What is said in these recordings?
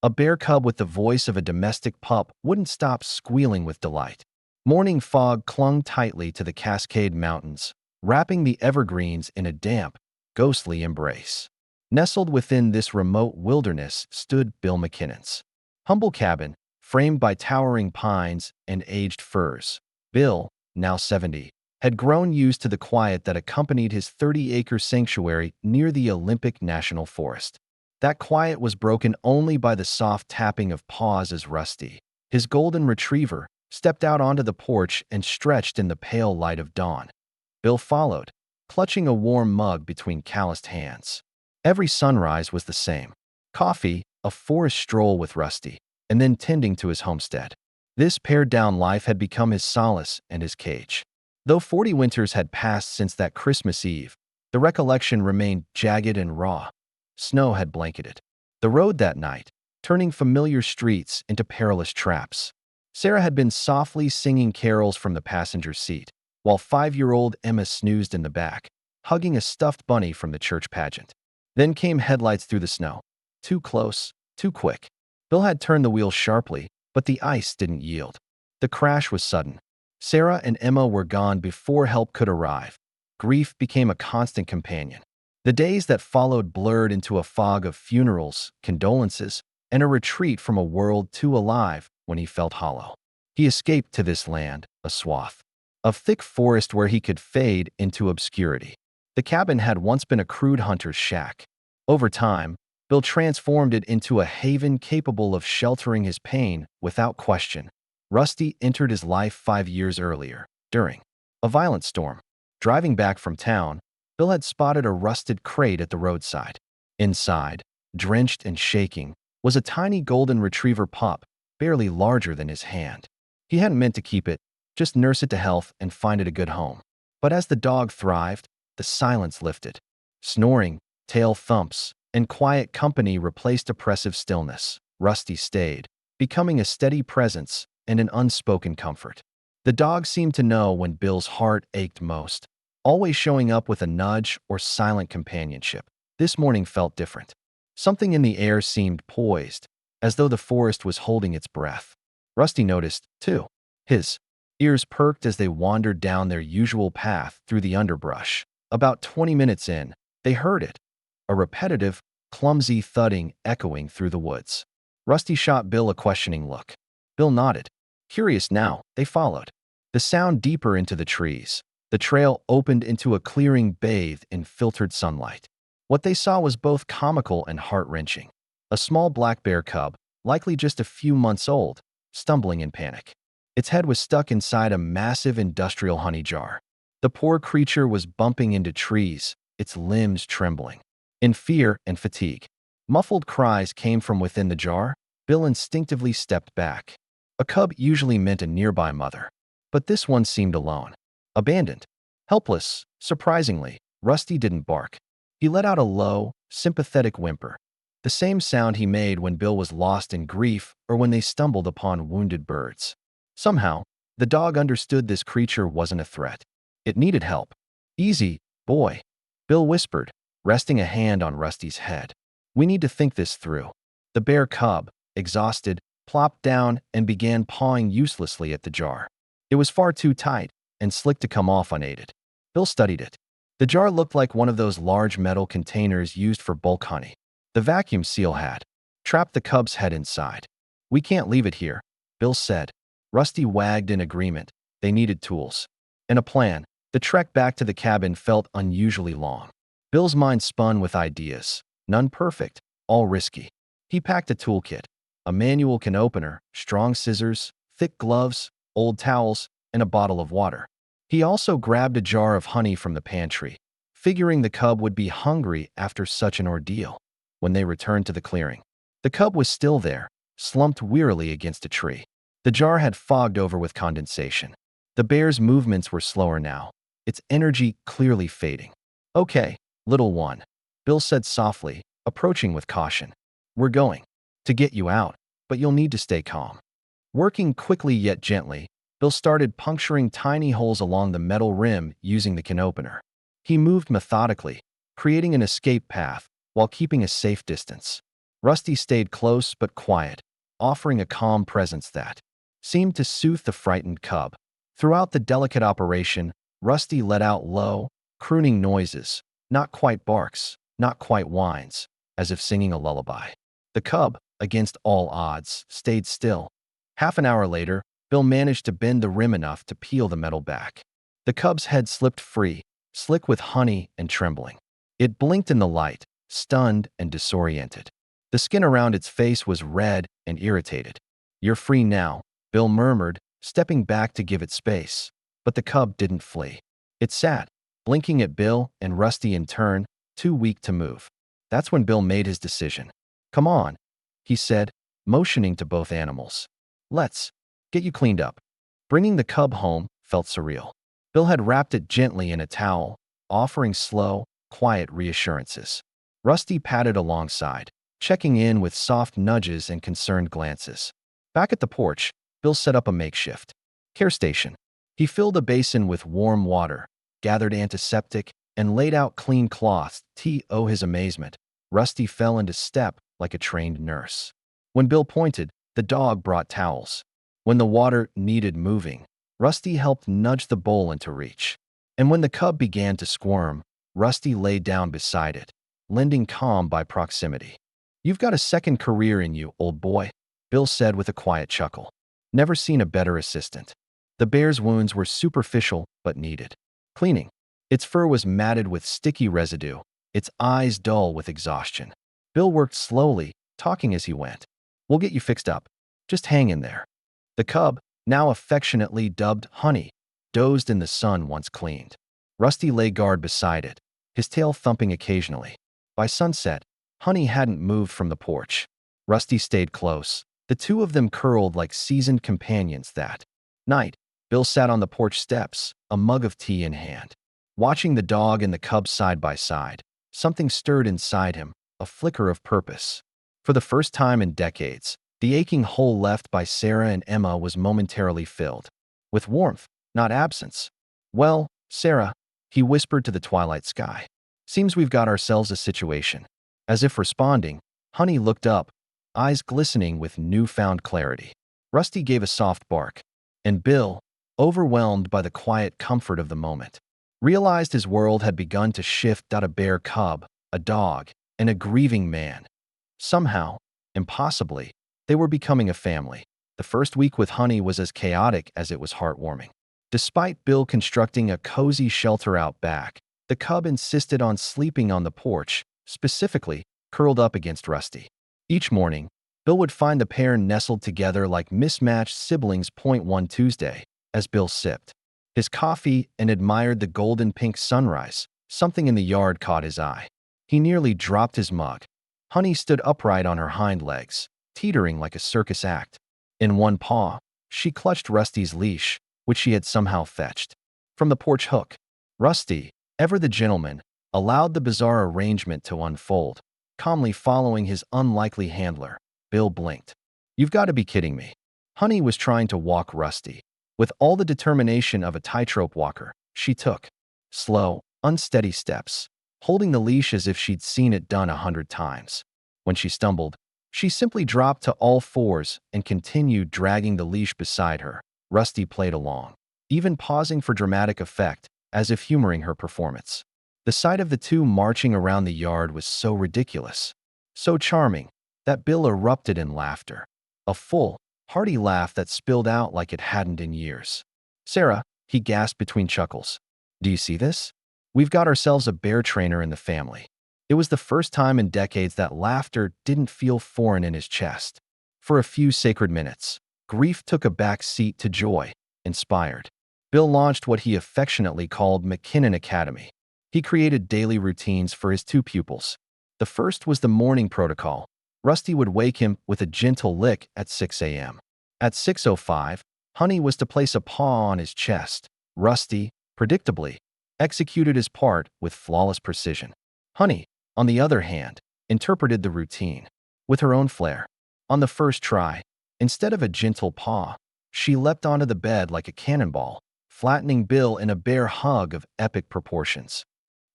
A bear cub with the voice of a domestic pup wouldn't stop squealing with delight. Morning fog clung tightly to the Cascade Mountains, wrapping the evergreens in a damp, ghostly embrace. Nestled within this remote wilderness stood Bill McKinnon's humble cabin, framed by towering pines and aged firs. Bill, now 70, had grown used to the quiet that accompanied his 30-acre sanctuary near the Olympic National Forest. That quiet was broken only by the soft tapping of paws as Rusty, his golden retriever, stepped out onto the porch and stretched in the pale light of dawn. Bill followed, clutching a warm mug between calloused hands. Every sunrise was the same. Coffee, a forest stroll with Rusty, and then tending to his homestead. This pared-down life had become his solace and his cage. Though 40 winters had passed since that Christmas Eve, the recollection remained jagged and raw. Snow had blanketed the road that night, turning familiar streets into perilous traps. Sarah had been softly singing carols from the passenger seat, while 5-year-old Emma snoozed in the back, hugging a stuffed bunny from the church pageant. Then came headlights through the snow. Too close, too quick. Bill had turned the wheel sharply, but the ice didn't yield. The crash was sudden. Sarah and Emma were gone before help could arrive. Grief became a constant companion. The days that followed blurred into a fog of funerals, condolences, and a retreat from a world too alive when he felt hollow. He escaped to this land, a swath of thick forest where he could fade into obscurity. The cabin had once been a crude hunter's shack. Over time, Bill transformed it into a haven capable of sheltering his pain without question. Rusty entered his life 5 years earlier, during a violent storm. Driving back from town, Bill had spotted a rusted crate at the roadside. Inside, drenched and shaking, was a tiny golden retriever pup, barely larger than his hand. He hadn't meant to keep it, just nurse it to health and find it a good home. But as the dog thrived, the silence lifted. Snoring, tail thumps, and quiet company replaced oppressive stillness. Rusty stayed, becoming a steady presence and an unspoken comfort. The dog seemed to know when Bill's heart ached most, always showing up with a nudge or silent companionship. This morning felt different. Something in the air seemed poised, as though the forest was holding its breath. Rusty noticed, too. His ears perked as they wandered down their usual path through the underbrush. About 20 minutes in, they heard it, a repetitive, clumsy thudding echoing through the woods. Rusty shot Bill a questioning look. Bill nodded. Curious now, they followed. The sound deeper into the trees. The trail opened into a clearing bathed in filtered sunlight. What they saw was both comical and heart-wrenching. A small black bear cub, likely just a few months old, stumbling in panic. Its head was stuck inside a massive industrial honey jar. The poor creature was bumping into trees, its limbs trembling. In fear and fatigue, muffled cries came from within the jar. Bill instinctively stepped back. A cub usually meant a nearby mother, but this one seemed alone. Abandoned. Helpless. Surprisingly, Rusty didn't bark. He let out a low, sympathetic whimper, the same sound he made when Bill was lost in grief or when they stumbled upon wounded birds. Somehow, the dog understood this creature wasn't a threat. It needed help. Easy, boy, Bill whispered, resting a hand on Rusty's head. We need to think this through. The bear cub, exhausted, plopped down and began pawing uselessly at the jar. It was far too tight and slick to come off unaided. Bill studied it. The jar looked like one of those large metal containers used for bulk honey. The vacuum seal had trapped the cub's head inside. We can't leave it here, Bill said. Rusty wagged in agreement. They needed tools and a plan. The trek back to the cabin felt unusually long. Bill's mind spun with ideas, none perfect, all risky. He packed a toolkit, a manual can opener, strong scissors, thick gloves, old towels, and a bottle of water. He also grabbed a jar of honey from the pantry, figuring the cub would be hungry after such an ordeal. When they returned to the clearing, the cub was still there, slumped wearily against a tree. The jar had fogged over with condensation. The bear's movements were slower now, its energy clearly fading. Okay, little one, Bill said softly, approaching with caution. We're going to get you out, but you'll need to stay calm. Working quickly yet gently, Bill started puncturing tiny holes along the metal rim using the can opener. He moved methodically, creating an escape path while keeping a safe distance. Rusty stayed close but quiet, offering a calm presence that seemed to soothe the frightened cub. Throughout the delicate operation, Rusty let out low, crooning noises, not quite barks, not quite whines, as if singing a lullaby. The cub, against all odds, stayed still. Half an hour later, Bill managed to bend the rim enough to peel the metal back. The cub's head slipped free, slick with honey and trembling. It blinked in the light, stunned and disoriented. The skin around its face was red and irritated. "You're free now," Bill murmured, stepping back to give it space. But the cub didn't flee. It sat, blinking at Bill and Rusty in turn, too weak to move. That's when Bill made his decision. "Come on," he said, motioning to both animals. "Let's get you cleaned up." Bringing the cub home felt surreal. Bill had wrapped it gently in a towel, offering slow, quiet reassurances. Rusty padded alongside, checking in with soft nudges and concerned glances. Back at the porch, Bill set up a makeshift care station. He filled a basin with warm water, gathered antiseptic, and laid out clean cloths. To his amazement, Rusty fell into step like a trained nurse. When Bill pointed, the dog brought towels. When the water needed moving, Rusty helped nudge the bowl into reach. And when the cub began to squirm, Rusty lay down beside it, lending calm by proximity. "You've got a second career in you, old boy," Bill said with a quiet chuckle. "Never seen a better assistant." The bear's wounds were superficial but needed cleaning. Its fur was matted with sticky residue, its eyes dull with exhaustion. Bill worked slowly, talking as he went. "We'll get you fixed up. Just hang in there." The cub, now affectionately dubbed Honey, dozed in the sun once cleaned. Rusty lay guard beside it, his tail thumping occasionally. By sunset, Honey hadn't moved from the porch. Rusty stayed close. The two of them curled like seasoned companions that night. Bill sat on the porch steps, a mug of tea in hand. Watching the dog and the cub side by side, something stirred inside him, a flicker of purpose. For the first time in decades, the aching hole left by Sarah and Emma was momentarily filled. With warmth, not absence. "Well, Sarah," he whispered to the twilight sky. "Seems we've got ourselves a situation." As if responding, Honey looked up, eyes glistening with newfound clarity. Rusty gave a soft bark, and Bill, overwhelmed by the quiet comfort of the moment, realized his world had begun to shift. A bear cub, a dog, and a grieving man. Somehow, impossibly, they were becoming a family. The first week with Honey was as chaotic as it was heartwarming. Despite Bill constructing a cozy shelter out back, the cub insisted on sleeping on the porch, specifically curled up against Rusty. Each morning, Bill would find the pair nestled together like mismatched siblings. One Tuesday, as Bill sipped his coffee and admired the golden pink sunrise, something in the yard caught his eye. He nearly dropped his mug. Honey stood upright on her hind legs, teetering like a circus act. In one paw, she clutched Rusty's leash, which she had somehow fetched from the porch hook. Rusty, ever the gentleman, allowed the bizarre arrangement to unfold, calmly following his unlikely handler. Bill blinked. "You've got to be kidding me." Honey was trying to walk Rusty. With all the determination of a tightrope walker, she took slow, unsteady steps, holding the leash as if she'd seen it done 100 times. When she stumbled, she simply dropped to all fours and continued dragging the leash beside her. Rusty played along, even pausing for dramatic effect, as if humoring her performance. The sight of the two marching around the yard was so ridiculous, so charming, that Bill erupted in laughter. A full, hearty laugh that spilled out like it hadn't in years. "Sarah," he gasped between chuckles, "do you see this? We've got ourselves a bear trainer in the family." It was the first time in decades that laughter didn't feel foreign in his chest. For a few sacred minutes, grief took a back seat to joy, inspired. Bill launched what he affectionately called McKinnon Academy. He created daily routines for his two pupils. The first was the morning protocol. Rusty would wake him with a gentle lick at 6 a.m. At 6:05, Honey was to place a paw on his chest. Rusty, predictably, executed his part with flawless precision. Honey, on the other hand, interpreted the routine with her own flair. On the first try, instead of a gentle paw, she leapt onto the bed like a cannonball, flattening Bill in a bear hug of epic proportions.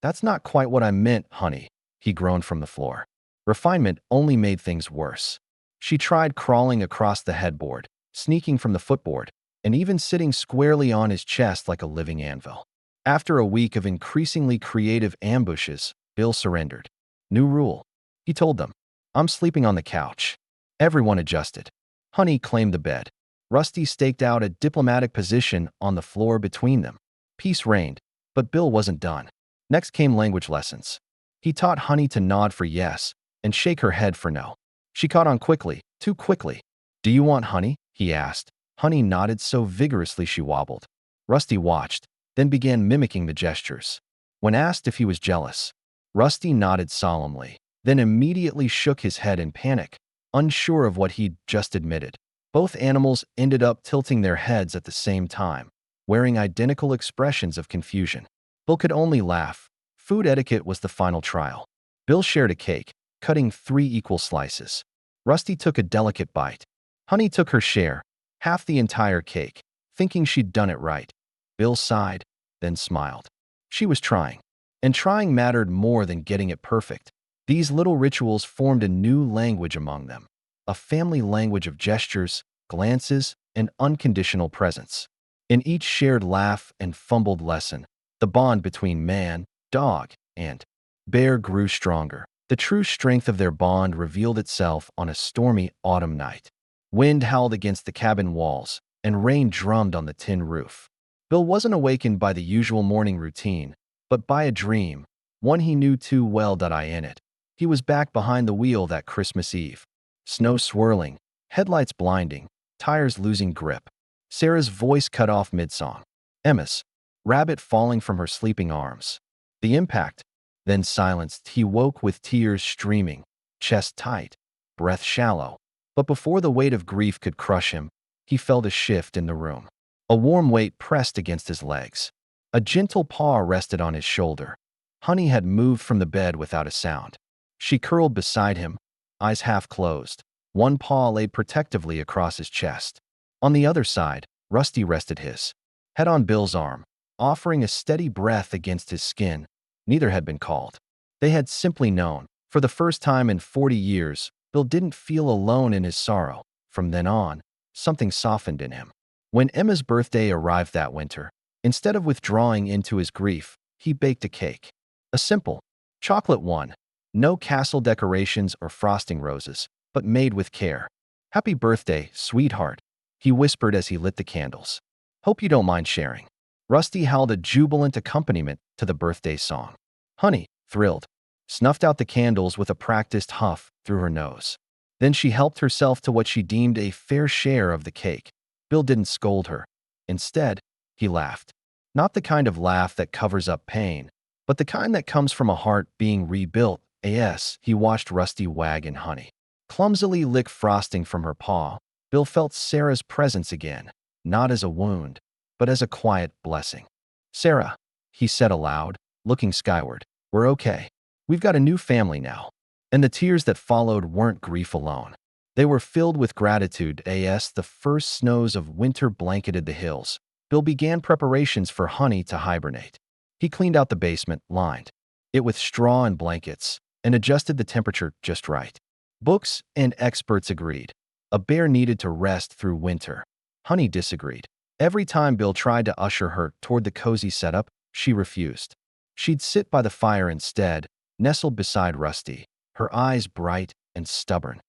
"That's not quite what I meant, Honey," he groaned from the floor. Refinement only made things worse. She tried crawling across the headboard, sneaking from the footboard, and even sitting squarely on his chest like a living anvil. After a week of increasingly creative ambushes, Bill surrendered. New rule, he told them. I'm sleeping on the couch. Everyone adjusted. Honey claimed the bed. Rusty staked out a diplomatic position on the floor between them. Peace reigned, but Bill wasn't done. Next came language lessons. He taught Honey to nod for yes and shake her head for no. She caught on quickly, too quickly. Do you want honey? He asked. Honey nodded so vigorously she wobbled. Rusty watched, then began mimicking the gestures. When asked if he was jealous, Rusty nodded solemnly, then immediately shook his head in panic, unsure of what he'd just admitted. Both animals ended up tilting their heads at the same time, wearing identical expressions of confusion. Bill could only laugh. Food etiquette was the final trial. Bill shared a cake, cutting 3 equal slices. Rusty took a delicate bite. Honey took her share, half the entire cake, thinking she'd done it right. Bill sighed, then smiled. She was trying, and trying mattered more than getting it perfect. These little rituals formed a new language among them, a family language of gestures, glances, and unconditional presence. In each shared laugh and fumbled lesson, the bond between man, dog, and bear grew stronger. The true strength of their bond revealed itself on a stormy autumn night. Wind howled against the cabin walls, and rain drummed on the tin roof. Bill wasn't awakened by the usual morning routine, but by a dream, one he knew too well in it. He was back behind the wheel that Christmas Eve. Snow swirling, headlights blinding, tires losing grip. Sarah's voice cut off mid-song. Emma's, rabbit falling from her sleeping arms. The impact, then silenced. He woke with tears streaming, chest tight, breath shallow. But before the weight of grief could crush him, he felt a shift in the room. A warm weight pressed against his legs. A gentle paw rested on his shoulder. Honey had moved from the bed without a sound. She curled beside him, eyes half closed. One paw laid protectively across his chest. On the other side, Rusty rested his head on Bill's arm, offering a steady breath against his skin. Neither had been called. They had simply known. For the first time in 40 years, Bill didn't feel alone in his sorrow. From then on, something softened in him. When Emma's birthday arrived that winter, instead of withdrawing into his grief, he baked a cake. A simple, chocolate one. No castle decorations or frosting roses, but made with care. Happy birthday, sweetheart, he whispered as he lit the candles. Hope you don't mind sharing. Rusty howled a jubilant accompaniment to the birthday song. Honey, thrilled, snuffed out the candles with a practiced huff through her nose. Then she helped herself to what she deemed a fair share of the cake. Bill didn't scold her. Instead, he laughed. Not the kind of laugh that covers up pain, but the kind that comes from a heart being rebuilt. He watched Rusty wag and Honey clumsily lick frosting from her paw. Bill felt Sarah's presence again, not as a wound, but as a quiet blessing. Sarah, he said aloud, looking skyward, we're okay. We've got a new family now. And the tears that followed weren't grief alone. They were filled with gratitude. The first snows of winter blanketed the hills. Bill began preparations for Honey to hibernate. He cleaned out the basement, lined it with straw and blankets, and adjusted the temperature just right. Books and experts agreed. A bear needed to rest through winter. Honey disagreed. Every time Bill tried to usher her toward the cozy setup, she refused. She'd sit by the fire instead, nestled beside Rusty, her eyes bright and stubborn.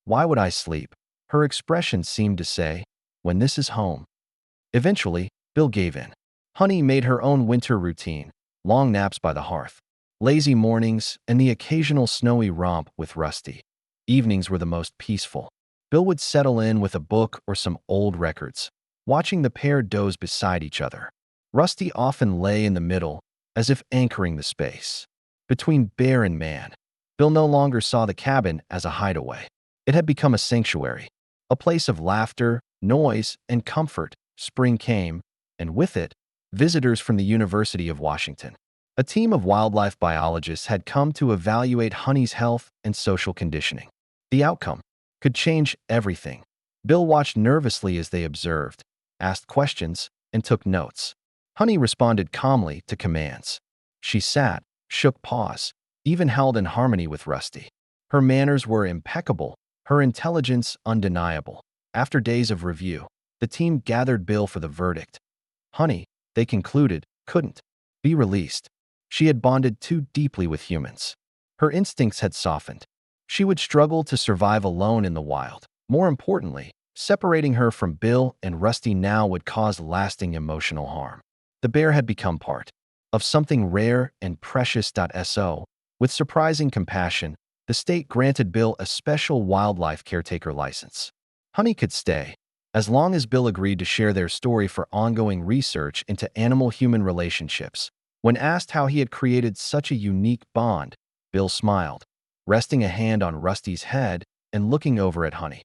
Why would I sleep? Her expression seemed to say, when this is home. Eventually, Bill gave in. Honey made her own winter routine, long naps by the hearth, lazy mornings, and the occasional snowy romp with Rusty. Evenings were the most peaceful. Bill would settle in with a book or some old records, watching the pair doze beside each other. Rusty often lay in the middle, as if anchoring the space between bear and man. Bill no longer saw the cabin as a hideaway. It had become a sanctuary, a place of laughter, noise, and comfort. Spring came, and with it, visitors from the University of Washington. A team of wildlife biologists had come to evaluate Honey's health and social conditioning. The outcome could change everything. Bill watched nervously as they observed, asked questions, and took notes. Honey responded calmly to commands. She sat, shook paws, even howled in harmony with Rusty. Her manners were impeccable, her intelligence undeniable. After days of review, the team gathered Bill for the verdict. Honey, they concluded, couldn't be released. She had bonded too deeply with humans. Her instincts had softened. She would struggle to survive alone in the wild. More importantly, separating her from Bill and Rusty now would cause lasting emotional harm. The bear had become part of something rare and precious. So, with surprising compassion, the state granted Bill a special wildlife caretaker license. Honey could stay, as long as Bill agreed to share their story for ongoing research into animal-human relationships. When asked how he had created such a unique bond, Bill smiled, resting a hand on Rusty's head and looking over at Honey.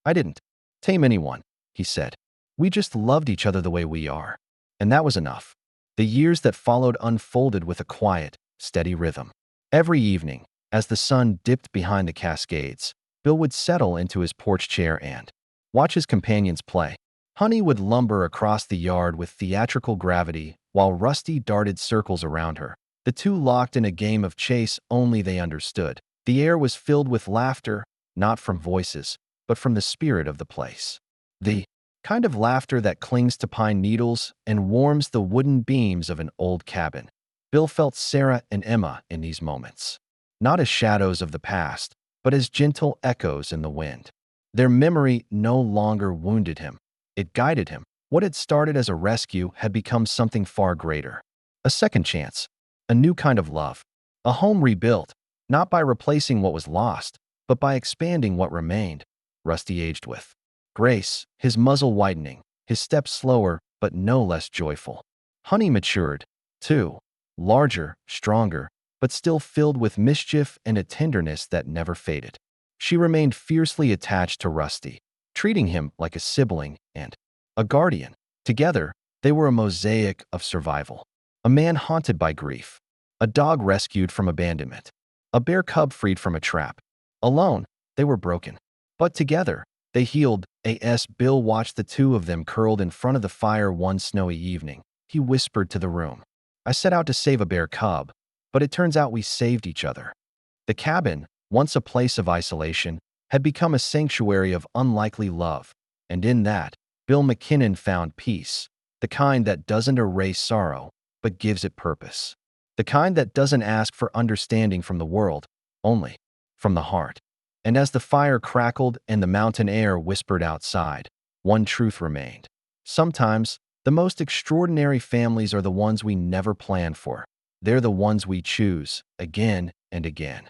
"I didn't tame anyone," he said. "We just loved each other the way we are. And that was enough." The years that followed unfolded with a quiet, steady rhythm. Every evening, as the sun dipped behind the Cascades, Bill would settle into his porch chair and watch his companions play. Honey would lumber across the yard with theatrical gravity while Rusty darted circles around her. The two locked in a game of chase only they understood. The air was filled with laughter, not from voices, but from the spirit of the place. The kind of laughter that clings to pine needles and warms the wooden beams of an old cabin. Bill felt Sarah and Emma in these moments, not as shadows of the past, but as gentle echoes in the wind. Their memory no longer wounded him. It guided him. What had started as a rescue had become something far greater. A second chance, a new kind of love, a home rebuilt, not by replacing what was lost, but by expanding what remained. Rusty aged with grace, his muzzle widening, his steps slower but no less joyful. Honey matured, too, larger, stronger, but still filled with mischief and a tenderness that never faded. She remained fiercely attached to Rusty, treating him like a sibling and a guardian. Together, they were a mosaic of survival. A man haunted by grief, a dog rescued from abandonment, a bear cub freed from a trap. Alone, they were broken. But together, they healed. As Bill watched the two of them curled in front of the fire one snowy evening, he whispered to the room, "I set out to save a bear cub, but it turns out we saved each other." The cabin, once a place of isolation, had become a sanctuary of unlikely love, and in that, Bill McKinnon found peace, the kind that doesn't erase sorrow, but gives it purpose. The kind that doesn't ask for understanding from the world, only from the heart. And as the fire crackled and the mountain air whispered outside, one truth remained. Sometimes, the most extraordinary families are the ones we never plan for. They're the ones we choose, again and again.